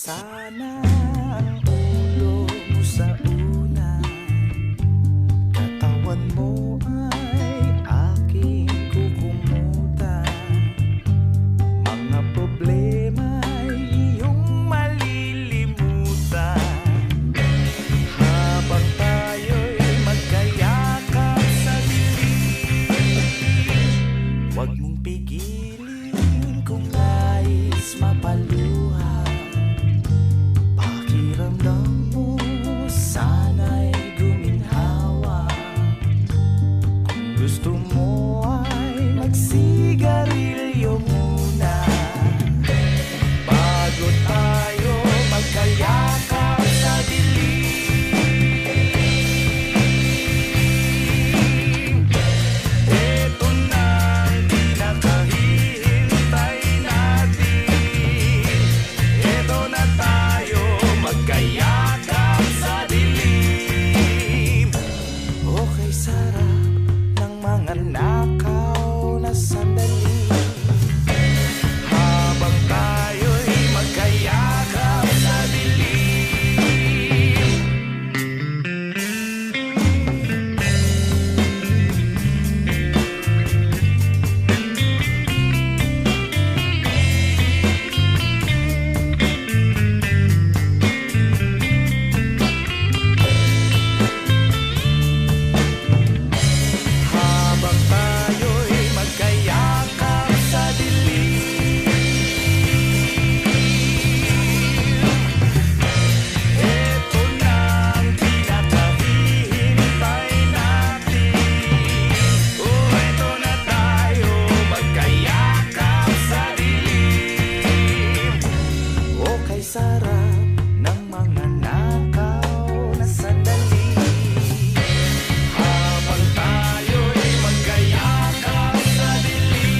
Sana ang ulo mo sa unan, katawan mo ay aking kukumutan. Mga problema'y iyong malilimutan habang tayo'y magkayakap sa dilim. Huwag mong pigilin kung nais mapaluha. Pakiramdam mo sana'y guminhawa. Kung gusto mo ay magsigarilyo muna bago tayo magkayakap sa dilim. Ito na ang pinakahihintay natin. Ito na tayo magkayakap sa dilim. Okay, sarap ng mga nakaw na sandali habang tayo'y magkayakap sa dilim. Habang tayo'y magkayakap sa dilim. Ito na ang pinakahihintay natin. Ito na tayo magkayakap sa dilim. Okay, sarap ng mga nakaw na sandali habang tayo'y magkayakap sa dilim.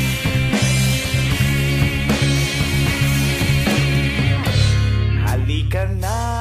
Halika na